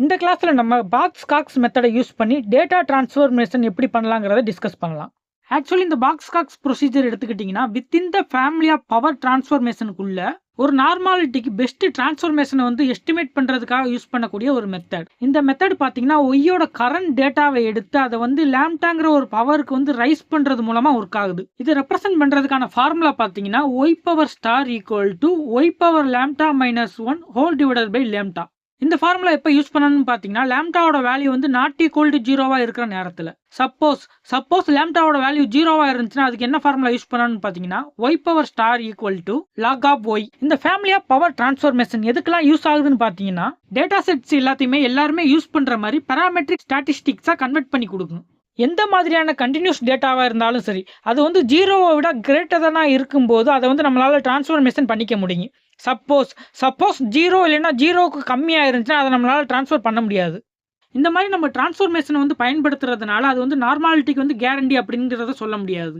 இந்த கிளாஸ்ல நம்ம பாக்ஸ் காக்ஸ் மெத்தடை யூஸ் பண்ணி டேட்டா டிரான்ஸ்ஃபர்மேஷன் எப்படி பண்ணலாங்கிறத டிஸ்கஸ் பண்ணலாம். ஆக்சுவலி இந்த பாக்ஸ் காக்ஸ் ப்ரொசீஜர் எடுத்துக்கிட்டிங்கன்னா within the family of power டிரான்ஸ்ஃபர்மேஷனுக்குள்ள ஒரு நார்மாலிட்டிக்கு பெஸ்ட் டிரான்ஸ்ஃபர்மேஷனை வந்து எஸ்டிமேட் பண்ணுறதுக்காக யூஸ் பண்ணக்கூடிய ஒரு மெத்தட். இந்த மெத்தட் பார்த்தீங்கன்னா ஒய்யோட கரண்ட் டேட்டாவை எடுத்து அதை வந்து லேம்டாங்கிற ஒரு பவருக்கு வந்து ரைஸ் பண்ணுறது மூலமாக ஒர்க் ஆகுது. இதை ரெப்ரசென்ட் பண்ணுறதுக்கான ஃபார்முலா பார்த்தீங்கன்னா y power star equal to y power lambda minus 1 whole divided by lambda. இந்த ஃபார்முலா எப்போ யூஸ் பண்ணணும்னு பார்த்தீங்கன்னா லேம்டாவோட வேல்யூ வந்து நாட் ஈக்குவல் டு ஜீரோவாக இருக்கிற நேரத்தில். சப்போஸ் லேம்டாவோட வேல்யூ ஜீரோவாக இருந்துச்சுன்னா அதுக்கு என்ன ஃபார்முலா யூஸ் பண்ணணும்னு பார்த்தீங்கன்னா y power star equal to log of y. இந்த ஃபேமிலி ஆஃப் பவர் டிரான்ஸ்ஃபர்மேஷன் எதுக்கெல்லாம் யூஸ் ஆகுதுன்னு பார்த்தீங்கன்னா டேட்டா செட்ஸ் எல்லாருமே யூஸ் பண்ணுற மாதிரி பேராமெட்ரிக் ஸ்டாட்டிஸ்டிக்ஸாக கன்வெர்ட் பண்ணி கொடுக்கும். எந்த மாதிரியான கண்டினியூஸ் டேட்டாவாக இருந்தாலும் சரி, அது வந்து ஜீரோவை விட கிரேட்டராக இருக்கும்போது அதை வந்து நம்மளால் டிரான்ஸ்ஃபர்மேஷன் பண்ணிக்க முடியும். சப்போஸ் ஜீரோ இல்லைன்னா ஜீரோவுக்கு கம்மியாக இருந்துச்சுன்னா அதை நம்மளால் ட்ரான்ஸ்ஃபர் பண்ண முடியாது. இந்த மாதிரி நம்ம டிரான்ஸ்ஃபர்மேஷனை வந்து பயன்படுத்துறதுனால அது வந்து நார்மாலிட்டிக்கு வந்து கேரண்டி அப்படிங்கிறத சொல்ல முடியாது.